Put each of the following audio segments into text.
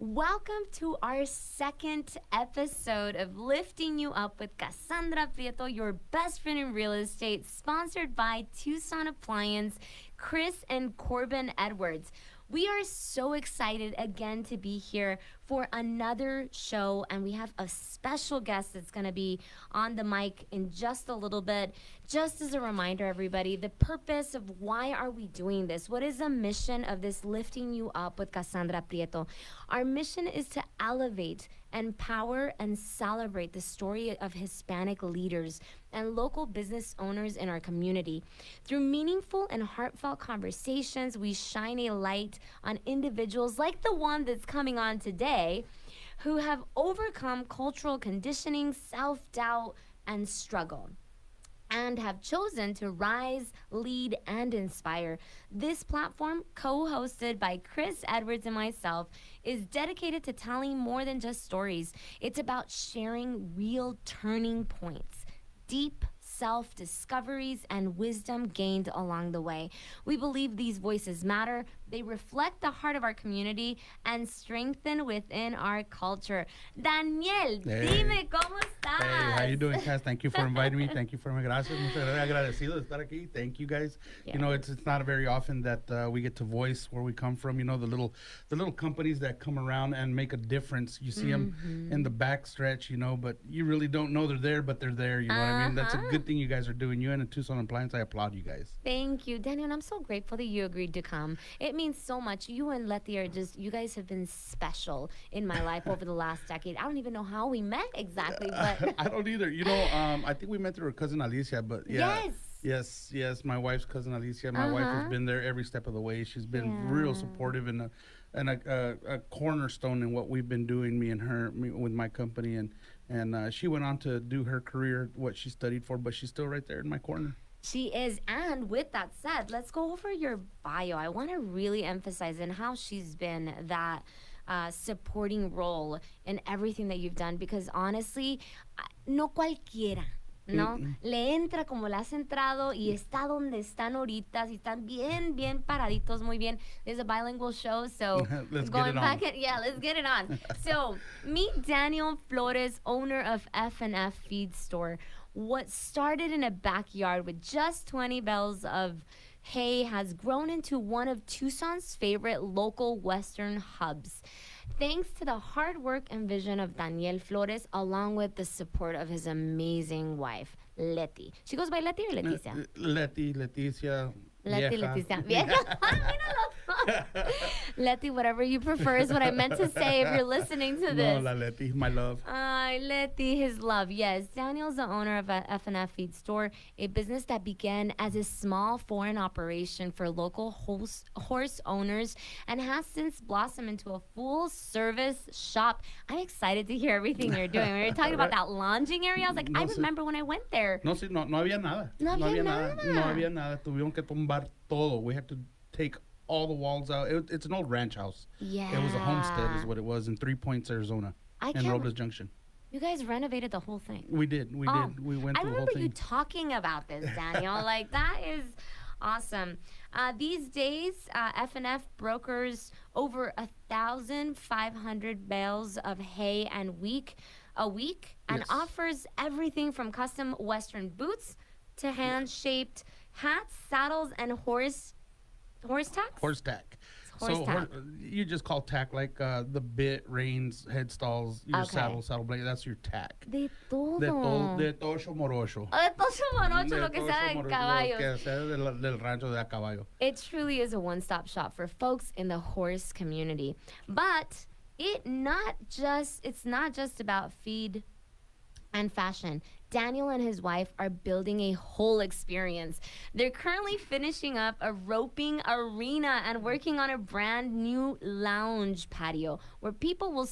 Welcome to our second episode of Lifting You Up with Kasandra Prieto, your best friend in real estate, sponsored by Tucson Appliance, Chris and Corbin Edwards. We are so excited again to be here for another show, and we have a special guest that's going to be on the mic in just a little bit. Just as a reminder, everybody, the purpose of why are we doing this? What is the mission of this Lifting You Up with Kasandra Prieto? Our mission is to elevate, empower, and celebrate the story of Hispanic leaders and local business owners in our community. Through meaningful and heartfelt conversations, we shine a light on individuals like the one that's coming on today who have overcome cultural conditioning, self-doubt, and struggle, and have chosen to rise, lead, and inspire. This platform, co-hosted by Chris Edwards and myself, is dedicated to telling more than just stories. It's about sharing real turning points, deep self-discoveries, and wisdom gained along the way. We believe these voices matter. They reflect the heart of our community and strengthen within our culture. Daniel, dime cómo estás. Hey, how you doing, Cass? Thank you for inviting me. Thank you for my gracias. Muchas gracias. Agradecido de estar aquí. Thank you, guys. Yeah. You know, it's not very often that we get to voice where we come from. You know, the little companies that come around and make a difference. You see them in the back stretch, you know, but you really don't know they're there, but they're there. You know what I mean? That's a good thing you guys are doing. You and the Tucson Appliance, I applaud you guys. Thank you, Daniel. And I'm so grateful that you agreed to come. It means so much. You and Letty are you guys have been special in my life over the last decade. I don't even know how we met exactly, but I don't either. You know, I think we met through her cousin Alicia, but yeah. Yes. My wife's cousin Alicia. My wife has been there every step of the way. She's been real supportive and a cornerstone in what we've been doing, me and her, with my company. And she went on to do her career, what she studied for, but she's still right there in my corner. She is. And with that said, let's go over your bio. I want to really emphasize in how she's been that supporting role in everything that you've done, because honestly, no cualquiera, ¿no? Le entra como le has entrado y está donde están ahorita. Si están bien paraditos, muy bien. There's a bilingual show, so let's going get it back on. let's get it on. So meet Daniel Flores, owner of F&F Feeds store. What started in a backyard with just 20 bales of hay has grown into one of Tucson's favorite local Western hubs, thanks to the hard work and vision of Daniel Flores, along with the support of his amazing wife, Letty. She goes by Letty or Leticia? Leticia. Letty, Vieja. Leticia. Letty, whatever you prefer is what I meant to say if you're listening to this. No, la Letty, my love. Letty, his love. Yes, Daniel's the owner of a F&F Feed store, a business that began as a small foreign operation for local horse owners and has since blossomed into a full-service shop. I'm excited to hear everything you're doing. We were talking about that lounging area. I was like, I remember when I went there. No había nada. No había nada. No había nada. Tuvieron que tumbar todo. We had to take all the walls out. It's an old ranch house. Yeah. It was a homestead is what it was in 3 Points, Arizona, in Robles Junction. You guys renovated the whole thing. We did. We went through the whole thing. I remember you talking about this, Daniel. Like, that is awesome. These days, F&F brokers over 1,500 bales of hay and a week and offers everything from custom Western boots to hand-shaped hats, saddles, and horse tack? Horse tack. Horse tack. You just call tack like the bit, reins, head stalls, your saddle blade. That's your tack. De todo. De tocho morocho. De tocho morocho, lo que sea de Lo caballos. que sea del rancho de a caballo. It truly is a one-stop shop for folks in the horse community. But it's not just about feed and fashion. Daniel and his wife are building a whole experience. They're currently finishing up a roping arena and working on a brand new lounge patio where people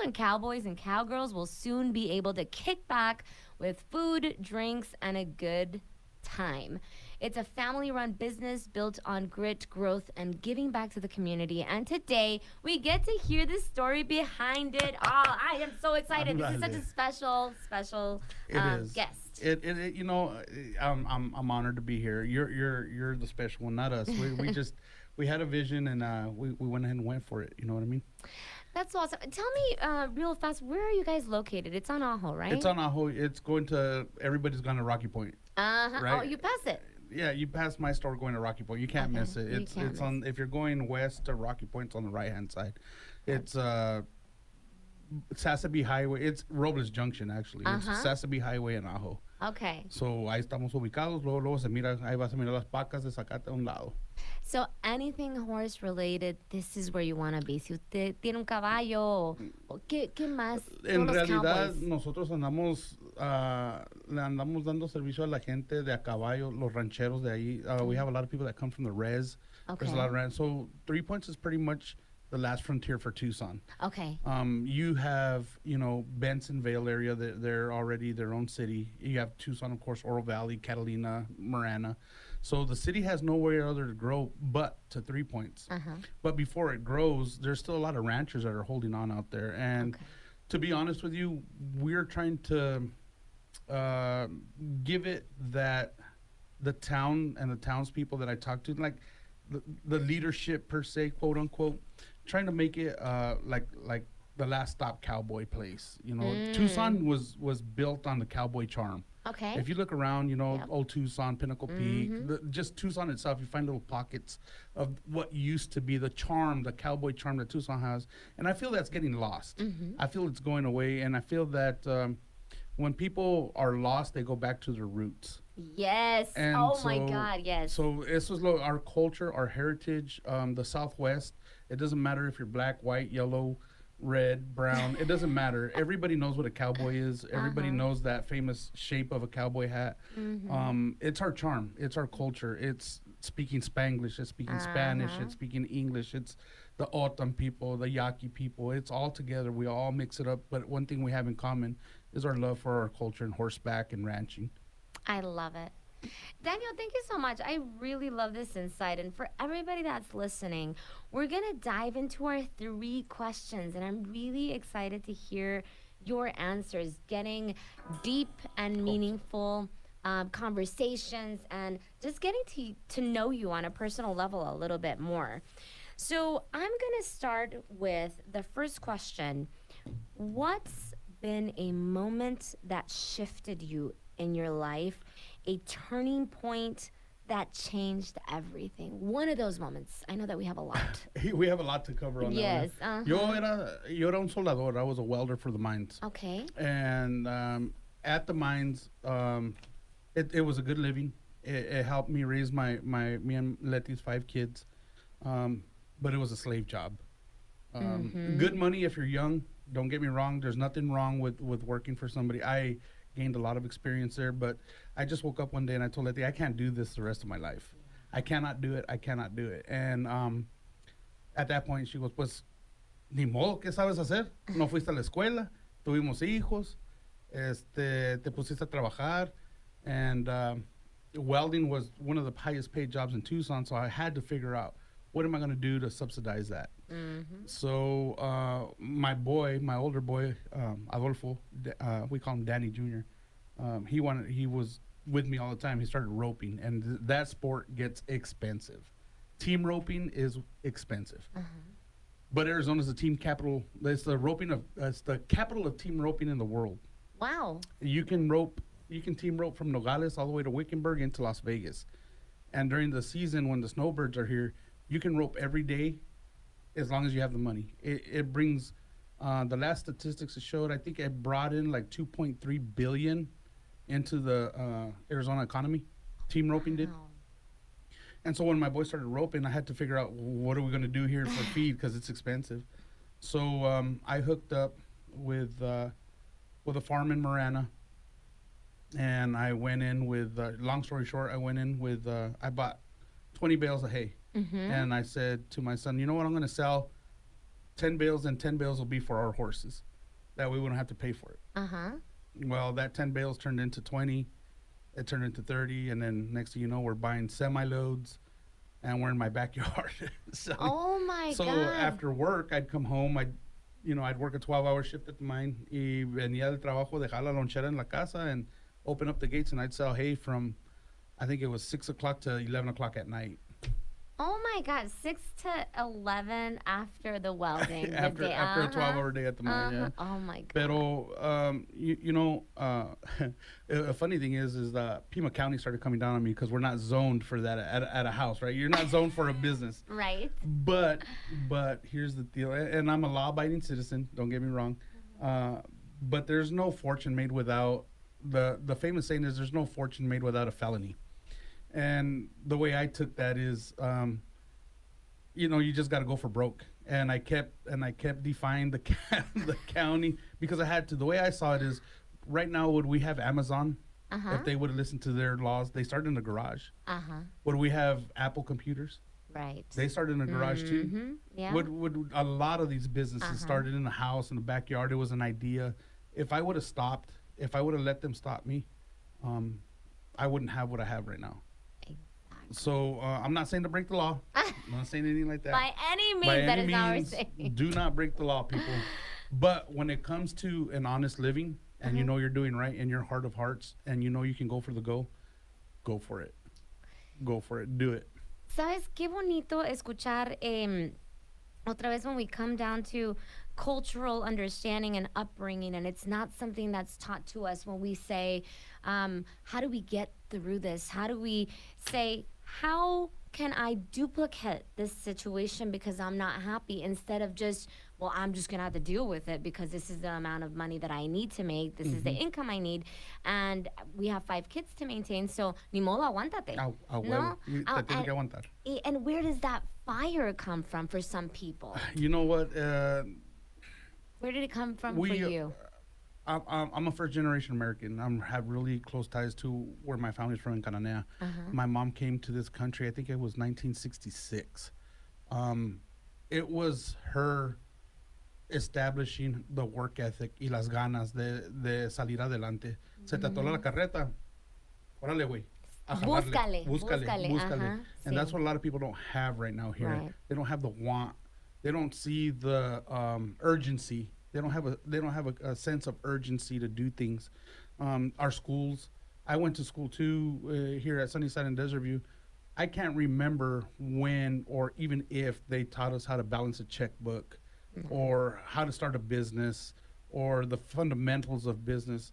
and cowboys and cowgirls will soon be able to kick back with food, drinks, and a good time. It's a family-run business built on grit, growth, and giving back to the community. And today, we get to hear the story behind it all. I am so excited. This is such a special guest. You know, I'm honored to be here. You're the special one, not us. we had a vision, and we went ahead and went for it. You know what I mean? That's awesome. Tell me real fast, where are you guys located? It's on Ajo, right? It's on Ajo. It's going to, everybody's gone to Rocky Point. Right? Oh, you pass it. Yeah, you pass my store going to Rocky Point. You can't miss it. It's on, if you're going west to Rocky Point, it's on the right-hand side. It's Sassabee Highway. It's Robles Junction, actually. It's Sassabee Highway in Ajo. Okay. So ahí estamos ubicados. Luego se mira, ahí vas a mirar las pacas de zacate a un lado. So anything horse related, this is where you want to be. Si usted tiene un caballo, ¿qué más? En realidad, nosotros andamos, le andamos dando servicio a la gente de a caballo, los rancheros de ahí. We have a lot of people that come from the res. Okay. There's a lot of so 3 Points is pretty much the last frontier for Tucson. Okay. You have, Bensonville area, they're already their own city. You have Tucson, of course, Oro Valley, Catalina, Marana. So the city has nowhere other to grow but to 3 Points. But before it grows, there's still a lot of ranchers that are holding on out there. And to be honest with you, we're trying to give it that the town and the townspeople that I talk to, like the leadership per se, quote unquote, trying to make it like the last stop cowboy place. Tucson was built on the cowboy charm. Okay. If you look around, old Tucson, Pinnacle Peak, just Tucson itself, you find little pockets of what used to be the charm, the cowboy charm that Tucson has. And I feel that's getting lost. I feel it's going away. And I feel that when people are lost, they go back to their roots. Yes. And my God, yes. So this was our culture, our heritage, the Southwest. It doesn't matter if you're black, white, yellow, red, brown. It doesn't matter. Everybody knows what a cowboy is. Everybody knows that famous shape of a cowboy hat. It's our charm. It's our culture. It's speaking Spanglish. It's speaking Spanish. It's speaking English. It's the Otan people, the Yaqui people. It's all together. We all mix it up. But one thing we have in common is our love for our culture and horseback and ranching. I love it. Daniel, thank you so much. I really love this insight. And for everybody that's listening, we're going to dive into our 3 questions. And I'm really excited to hear your answers, getting deep and meaningful conversations and just getting to know you on a personal level a little bit more. So I'm going to start with the first question. What's been a moment that shifted you in your life, a turning point that changed everything? One of those moments. I know that we have a lot. We have a lot to cover on that. Yes. Yo era un soldador. I was a welder for the mines. Okay. And at the mines, it was a good living. It helped me raise me and Letty's 5 kids. But it was a slave job. Good money if you're young. Don't get me wrong. There's nothing wrong with working for somebody. I gained a lot of experience there, but I just woke up one day and I told Letty, I can't do this the rest of my life. I cannot do it. I cannot do it. And at that point, she goes, pues, ni modo, ¿qué sabes hacer? No fuiste a la escuela, tuvimos hijos, te pusiste a trabajar, and welding was one of the highest paid jobs in Tucson, so I had to figure out, what am I going to do to subsidize that? So my older boy, Adolfo, we call him Danny Jr., he was with me all the time. He started roping, and that sport gets expensive. Team roping is expensive. But Arizona's the team capital. It's the capital of team roping in the world. Wow. You can team rope from Nogales all the way to Wickenburg into Las Vegas. And during the season when the snowbirds are here, you can rope every day as long as you have the money. It brings, the last statistics it showed, I think it brought in like 2.3 billion into the Arizona economy. Team roping did. And so when my boy started roping, I had to figure out, what are we going to do here for feed, because it's expensive. So I hooked up with a farm in Marana, and I went in with, long story short, I bought 20 bales of hay. And I said to my son, you know what, I'm going to sell 10 bales, and 10 bales will be for our horses. That way we wouldn't have to pay for it. Well, that 10 bales turned into 20. It turned into 30. And then next thing you know, we're buying semi-loads, and we're in my backyard. Oh, my God. So after work, I'd come home. I'd work a 12-hour shift at the mine. Y venía del trabajo, dejar la lonchera en la casa, and open up the gates, and I'd sell hay from, I think it was 6 o'clock to 11 o'clock at night. Oh my God, 6 to 11 after the welding. after a 12-hour day at the mine, yeah. Oh my God. Pero, you know, a funny thing is that Pima County started coming down on me because we're not zoned for that at a house, right? You're not zoned for a business. Right. But here's the deal, and I'm a law-abiding citizen, don't get me wrong, but there's no fortune made without, the famous saying is there's no fortune made without a felony. And the way I took that is, you know, you just got to go for broke. And I kept defying the county because I had to. The way I saw it is, right now, would we have Amazon? If they would have listened to their laws, they started in the garage. Would we have Apple computers? Right. They started in the garage too. Yeah. Would a lot of these businesses started in the house, in the backyard? It was an idea. If I would have stopped, if I would have let them stop me, I wouldn't have what I have right now. So I'm not saying to break the law. I'm not saying anything like that. By any means, that is not what we're saying. Do not break the law, people. But when it comes to an honest living, and you know you're doing right in your heart of hearts, and you know you can go for the go for it. Go for it. Do it. ¿Sabes qué bonito escuchar otra vez when we come down to cultural understanding and upbringing, and it's not something that's taught to us when we say, how do we get through this? How do we say, how can I duplicate this situation because I'm not happy, instead of just, well, I'm just going to have to deal with it because this is the amount of money that I need to make. This is the income I need. And we have 5 kids to maintain. So, ni modo, aguántate. No? Te que aguantar. And where does that fire come from for some people? You know what? Where did it come from for you? I'm a first-generation American. I have really close ties to where my family's from in Cananea. My mom came to this country, I think it was 1966. It was her establishing the work ethic y las ganas de salir adelante. Se te atoró la carreta, órale, güey. Búscale. And that's what a lot of people don't have right now here. Right. They don't have the want. They don't see the urgency. They don't have a sense of urgency to do things. Our schools, I went to school too here at Sunnyside and Desert View. I can't remember when or even if they taught us how to balance a checkbook or how to start a business or the fundamentals of business.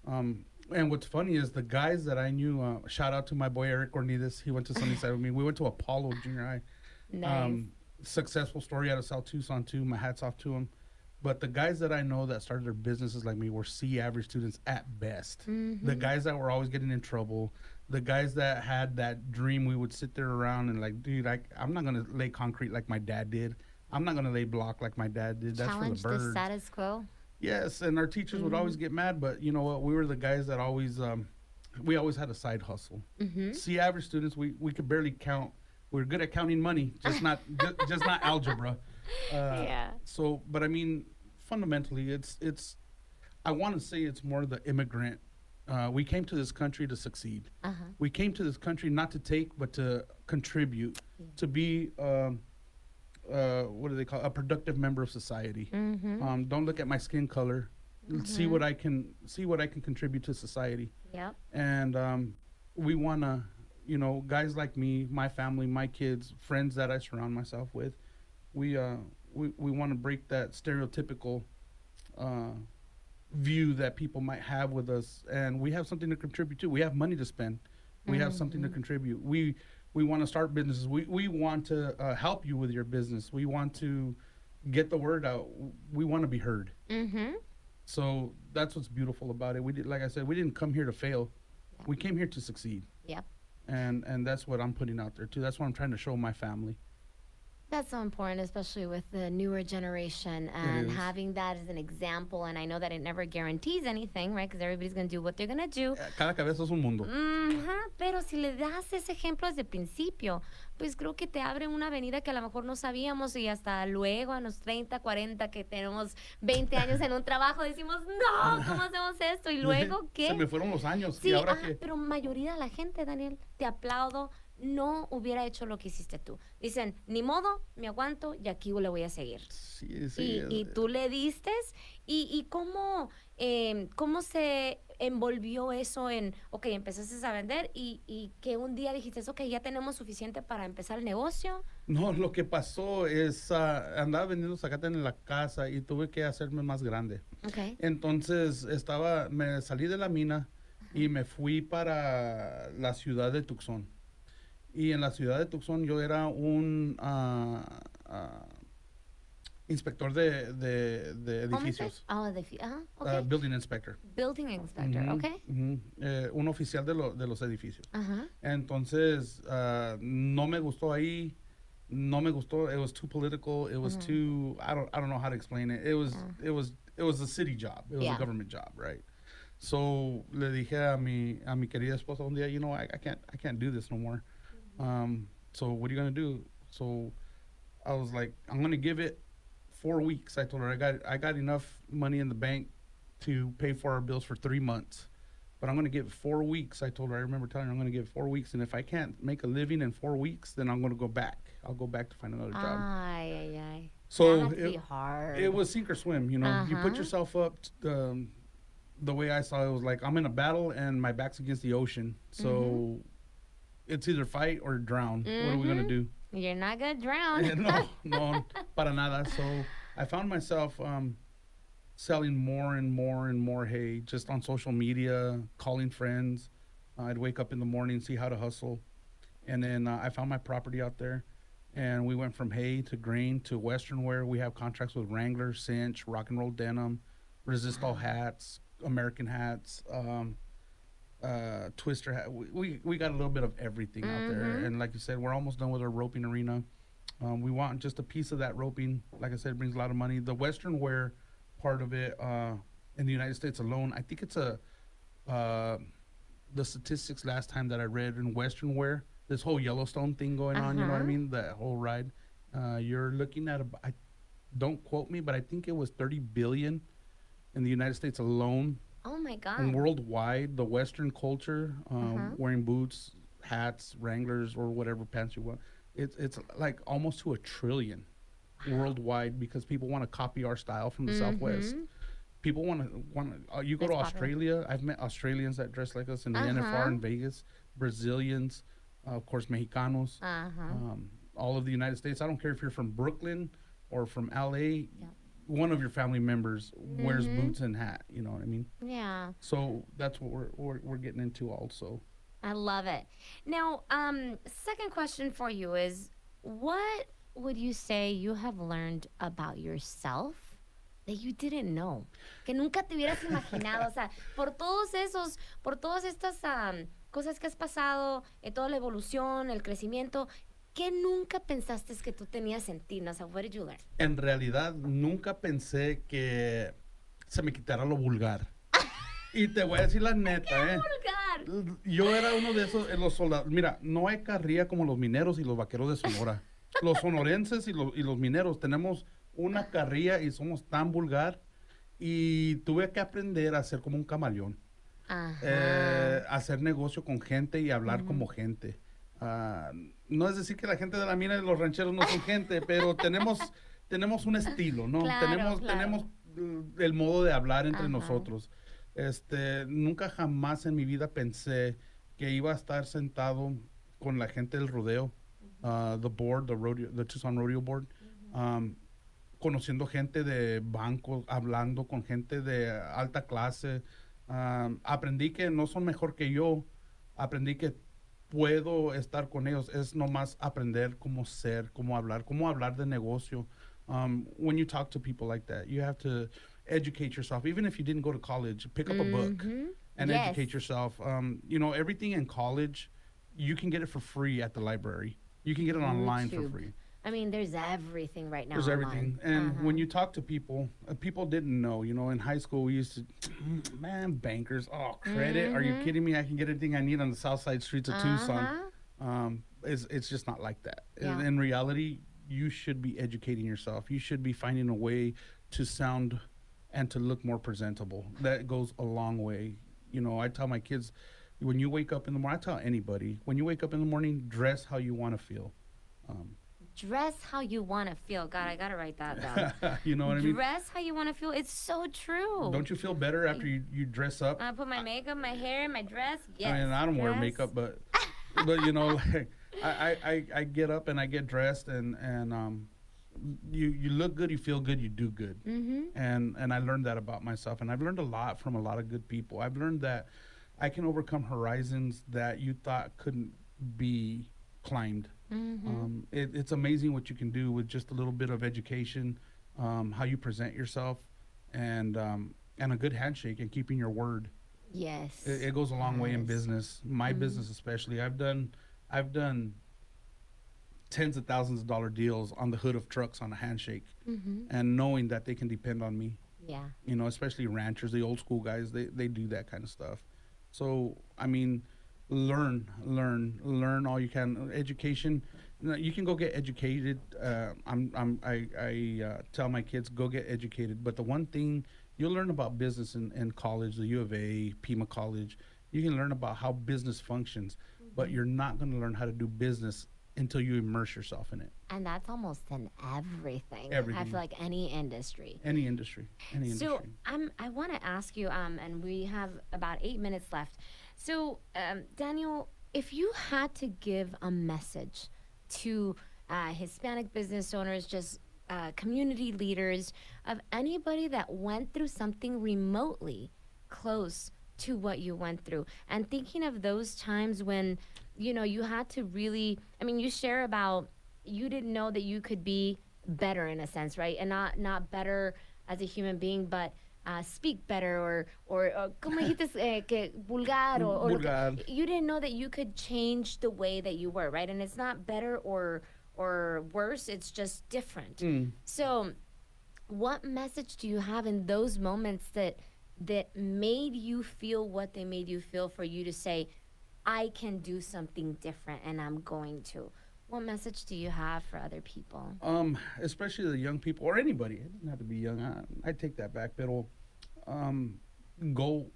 And what's funny is the guys that I knew, shout out to my boy Eric Cornides. He went to Sunnyside with me. We went to Apollo Junior High. Nice. Successful story out of South Tucson too. My hat's off to him. But the guys that I know that started their businesses like me were C average students at best. The guys that were always getting in trouble, the guys that had that dream, we would sit there around and like, dude, I'm not going to lay concrete like my dad did. I'm not going to lay block like my dad did. That's challenge for the birds. The status quo. Yes, and our teachers would always get mad, but you know what? We were the guys that always, we always had a side hustle. C average students, we could barely count. We were good at counting money, just not just not algebra. Yeah. So, but I mean, fundamentally, it's. I want to say it's more the immigrant. We came to this country to succeed. We came to this country not to take, but to contribute, to be. What do they call a productive member of society? Don't look at my skin color. See what I can contribute to society. Yep. And we wanna, you know, guys like me, my family, my kids, friends that I surround myself with, we want to break that stereotypical view that people might have with us, and we have something to contribute to. We have money to spend. We have something to contribute. We want to start businesses. We want to help you with your business. We want to get the word out. We want to be heard. So that's what's beautiful about it. We did, like I said, we didn't come here to fail. We came here to succeed. Yep. And that's what I'm putting out there too. That's what I'm trying to show my family. That's so important, especially with the newer generation and having that as an example. And I know that it never guarantees anything, right? Because everybody's going to do what they're going to do. Cada cabeza es un mundo. Pero si le das ese ejemplo desde el principio, pues creo que te abre una avenida que a lo mejor no sabíamos, y hasta luego a los 30, 40 que tenemos 20 años en un trabajo decimos, no, ¿cómo hacemos esto? Y luego, ¿qué? Se me fueron los años. Sí, ¿Y ahora qué? Pero mayoría de la gente, Daniel, te aplaudo, no hubiera hecho lo que hiciste tú. Dicen, ni modo, me aguanto y aquí le voy a seguir. Sí, sí. Y tú le diste. ¿Y cómo se envolvió eso en, ok, empezaste a vender y que un día dijiste, ok, ya tenemos suficiente para empezar el negocio? No, lo que pasó es, andaba vendiendo zacate en la casa y tuve que hacerme más grande. Okay. Entonces me salí de la mina y me fui para la ciudad de Tucson. Y en la ciudad de Tucson yo era un inspector de edificios. Okay. Building inspector. Building inspector, okay. Un oficial de los edificios. Ajá. Entonces, no me gustó ahí. No me gustó. It was too political. It was too. I don't know how to explain it. It was a city job. It was a government job, right? So le dije a mi querida esposa un día, I can't do this no more. So what are you gonna do? So I was like, I'm gonna give it 4 weeks. I told her I got enough money in the bank to pay for our bills for 3 months. But I'm going to give 4 weeks. I told her, I remember telling her I'm going to give 4 weeks. And if I can't make a living in 4 weeks, then I'm going to go back. I'll go back to find another job. Ay. So that must be hard. It was sink or swim, You put yourself up. The way I saw it was like, I'm in a battle and my back's against the ocean. So it's either fight or drown. What are we going to do? You're not going to drown. No, para nada. So I found myself selling more and more hay just on social media, calling friends. I'd wake up in the morning, see how to hustle. And then I found my property out there. And we went from hay to grain to western wear. We have contracts with Wrangler, Cinch, Rock and Roll Denim, Resist All hats, American hats, Twister hat. We got a little bit of everything out there. And like you said, we're almost done with our roping arena. We want just a piece of that roping. Like I said, it brings a lot of money. The western wear part of it in the United States alone, I think it's the statistics last time that I read in western wear, this whole Yellowstone thing going on, you know what I mean? That whole ride. You're looking at, don't quote me, but I think it was 30 billion in the United States alone. Oh my God. And worldwide, the Western culture, wearing boots, hats, Wranglers, or whatever pants you want, it's like almost to $1 trillion worldwide because people want to copy our style from the Southwest. People want to. You go to Australia. I've met Australians that dress like us in the NFR in Vegas. Brazilians, of course, Mexicanos. All of the United States. I don't care if you're from Brooklyn or from LA. One of your family members wears boots and hat. You know what I mean? Yeah. So that's what we're getting into also. I love it. Now, second question for you is, what would you say you have learned about yourself that you didn't know? Que nunca te hubieras imaginado. O sea, por todas estas cosas que has pasado, toda la evolución, el crecimiento, ¿qué nunca pensaste que tú tenías en ti? O sea, what did you learn? En realidad, nunca pensé que se me quitara lo vulgar. Y te voy a decir la neta, vulgar? Yo era uno de esos, los soldados. Mira, no hay carrilla como los mineros y los vaqueros de Sonora. Los sonorenses y los mineros tenemos una carrilla y somos tan vulgar. Y tuve que aprender a ser como un camaleón. Hacer negocio con gente y hablar como gente. No es decir que la gente de la mina y los rancheros no son gente, pero tenemos un estilo, ¿no? Tenemos el modo de hablar entre nosotros. Nunca jamás en mi vida pensé que iba a estar sentado con la gente del rodeo, the Tucson Rodeo Board, conociendo gente de bancos, hablando con gente de alta clase. Aprendí que no son mejor que yo, aprendí que puedo estar con ellos. Es nomás aprender cómo ser, cómo hablar de negocio. When you talk to people like that, you have to educate yourself. Even if you didn't go to college, pick up a book and educate yourself. Everything in college, you can get it for free at the library. You can get it online for free. I mean, there's everything right now. There's online. Everything. And when you talk to people, people didn't know. In high school, we used to, bankers, credit. Are you kidding me? I can get everything I need on the south side streets of Tucson. It's just not like that. Yeah. In reality, you should be educating yourself. You should be finding a way to sound and to look more presentable. That goes a long way. I tell my kids, when you wake up in the morning, I tell anybody, when you wake up in the morning, dress how you want to feel. Dress how you want to feel. God, I got to write that down. You know what I mean? Dress how you want to feel. It's so true. Don't you feel better after you dress up? I put my makeup, my hair, my dress. Yes. I mean, I don't wear makeup, but you know, like, I get up and I get dressed and you look good, you feel good, you do good. And I learned that about myself, and I've learned a lot from a lot of good people. I've learned that I can overcome horizons that you thought couldn't be climbed. It's amazing what you can do with just a little bit of education, how you present yourself, and a good handshake and keeping your word. Yes, it goes a long way in business. My business especially. I've done tens of thousands of dollar deals on the hood of trucks on a handshake, and knowing that they can depend on me. Yeah, you know, especially ranchers, the old school guys. They do that kind of stuff. So I mean, learn all you can. Education, you can go get educated. I tell my kids, go get educated, but the one thing you'll learn about business in college, the U of A, Pima College, you can learn about how business functions, but you're not going to learn how to do business until you immerse yourself in it. And that's almost in everything. I feel like any industry. So I want to ask you, and we have about 8 minutes left. So, Daniel, if you had to give a message to Hispanic business owners, just community leaders, of anybody that went through something remotely close to what you went through, and thinking of those times when, you know, you had to really, I mean, you share about you didn't know that you could be better in a sense, right? And not better as a human being, but speak better or como dijiste, que vulgar or you didn't know that you could change the way that you were, right? And it's not better or worse, it's just different. So what message do you have in those moments that made you feel what they made you feel, for you to say, I can do something different and I'm going to? What message do you have for other people? Especially the young people, or anybody. It doesn't have to be young. I take that back, pero go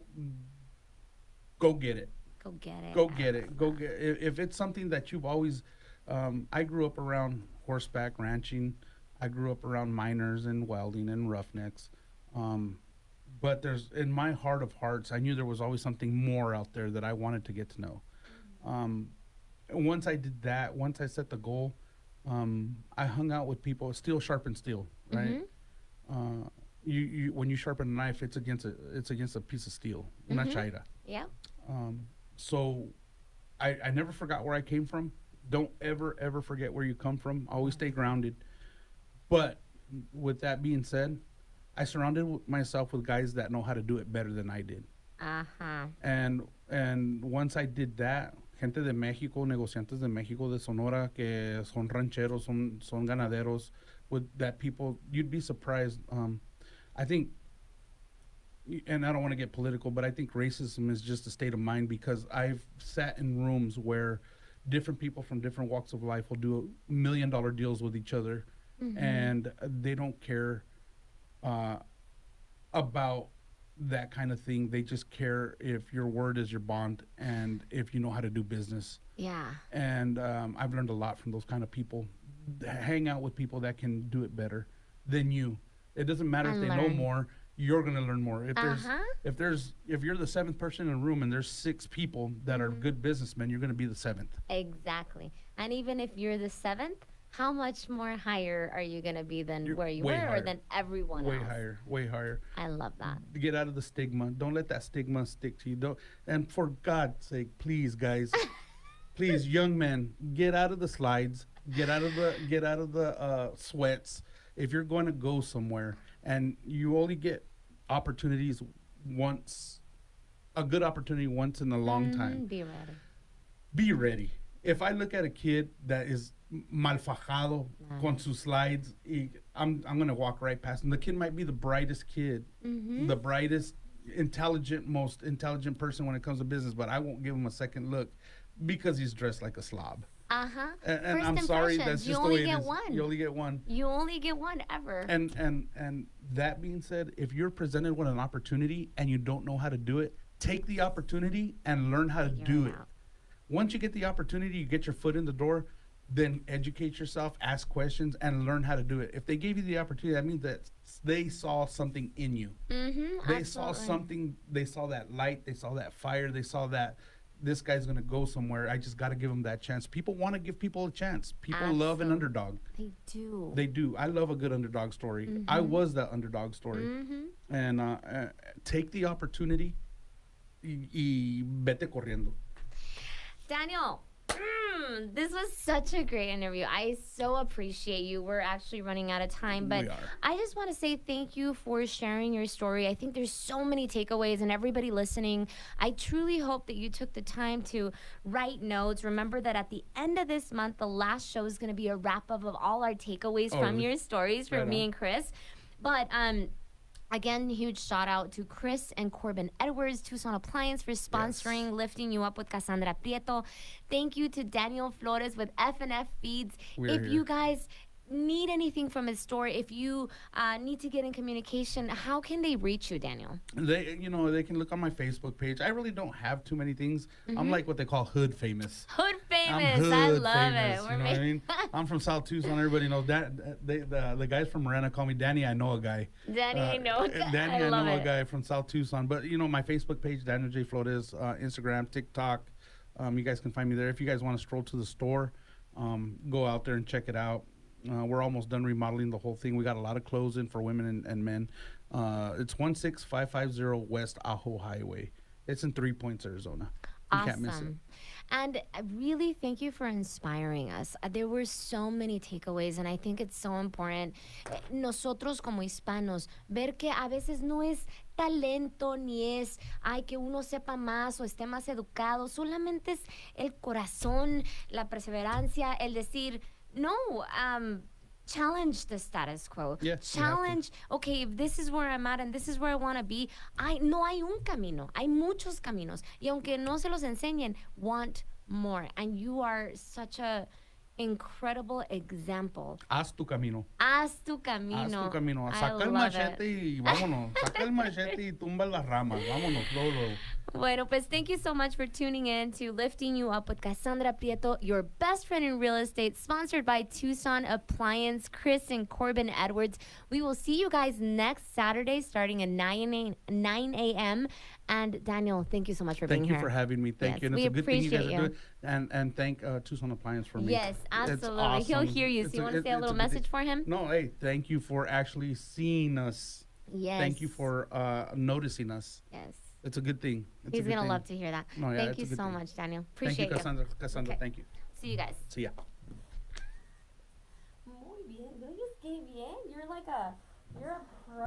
get it. Go get it. Go get it. Go get it. If it's something that you've always, I grew up around horseback ranching. I grew up around miners and welding and roughnecks. But there's, in my heart of hearts, I knew there was always something more out there that I wanted to get to know. Once I did that, once I set the goal, I hung out with people. Steel sharpens steel, right? You when you sharpen a knife, it's against a piece of steel, una chaira. Yeah. So I never forgot where I came from. Don't ever forget where you come from. Always stay grounded. But with that being said, I surrounded myself with guys that know how to do it better than I did. And once I did that, gente de México, negociantes de México, de Sonora, que son rancheros, son ganaderos, with that people, you'd be surprised. I think, and I don't want to get political, but I think racism is just a state of mind, because I've sat in rooms where different people from different walks of life will do $1 million deals with each other, and they don't care about that kind of thing. They just care if your word is your bond and if you know how to do business. Yeah. And I've learned a lot from those kind of people. Hang out with people that can do it better than you. It doesn't matter if they know more. You're gonna learn more. If you're the seventh person in a room and there's 6 people that are good businessmen, you're gonna be the 7th. Exactly. And even if you're the 7th, how much more higher are you going to be than where you were, or than everyone else? Way higher. I love that. Get out of the stigma. Don't let that stigma stick to you. And for God's sake, please, guys, please, young men, get out of the slides. Get out of the sweats. If you're going to go somewhere and you only get opportunities once, a good opportunity once in a long time. Be ready. Be ready. If I look at a kid that is mal fajado con sus slides, I'm going to walk right past him. The kid might be the brightest kid, the brightest, most intelligent person when it comes to business, but I won't give him a second look because he's dressed like a slob. And I'm sorry, that's just the way it is. You only get one. You only get one ever. And that being said, if you're presented with an opportunity and you don't know how to do it, take the opportunity and learn how to do it. Once you get the opportunity, you get your foot in the door, then educate yourself, ask questions, and learn how to do it. If they gave you the opportunity, that means that they saw something in you. They saw something. They saw that light. They saw that fire. They saw that this guy's going to go somewhere. I just got to give him that chance. People want to give people a chance. People love an underdog. They do. They do. I love a good underdog story. I was that underdog story. And take the opportunity y vete corriendo. Daniel, this was such a great interview. I so appreciate you. We're actually running out of time, but I just want to say thank you for sharing your story. I think there's so many takeaways, and everybody listening, I truly hope that you took the time to write notes. Remember that at the end of this month, the last show is going to be a wrap-up of all our takeaways from your stories for me and Chris. But again, huge shout out to Chris and Corbin Edwards, Tucson Appliance, for sponsoring Lifting You Up with Kasandra Prieto. Thank you to Daniel Flores with F&F Feeds. If you guys need anything from his store, if you need to get in communication, how can they reach you, Daniel? They can look on my Facebook page. I really don't have too many things. I'm like what they call hood famous. Hood famous. I love it. You know what I mean? I'm from South Tucson. Everybody knows that. The guys from Morena call me Danny. I know a guy. Danny, I know a guy. Danny, I know a guy from South Tucson. But my Facebook page, Daniel J. Flores, Instagram, TikTok. You guys can find me there. If you guys want to stroll to the store, go out there and check it out. We're almost done remodeling the whole thing. We got a lot of clothes in for women and men. It's 16550 West Ajo Highway. It's in 3 Points, Arizona. You can't miss it. And really, thank you for inspiring us. There were so many takeaways, and I think it's so important. Nosotros como hispanos, ver que a veces no es talento, ni es, que uno sepa más o esté más educado. Solamente es el corazón, la perseverancia, el decir, no, challenge the status quo. Challenge, okay, if this is where I'm at and this is where I want to be, no hay un camino, hay muchos caminos. Y aunque no se los enseñen, want more. And you are such a incredible example. Haz tu camino. Haz tu camino. Haz tu camino. Saca el machete y vámonos. Saca el machete y tumba las ramas. Vámonos, luego. Bueno, pues thank you so much for tuning in to Lifting You Up with Kasandra Prieto, your best friend in real estate, sponsored by Tucson Appliance, Chris and Corbin Edwards. We will see you guys next Saturday starting at 9 a.m. And Daniel, thank you so much for being here. Thank you for having me. Thank you. And it's a good thing you guys are doing. And thank Tucson Appliance for me. Yes, absolutely. Awesome. He'll hear you. So you want to say a little message for him? No, hey, thank you for actually seeing us. Yes. Thank you for noticing us. Yes. It's a good thing. He's going to love to hear that. No, thank you so much, Daniel. Appreciate you. Thank you, Cassandra. Okay. Thank you. See you guys. See ya. Muy bien. Qué bien. You're like you're a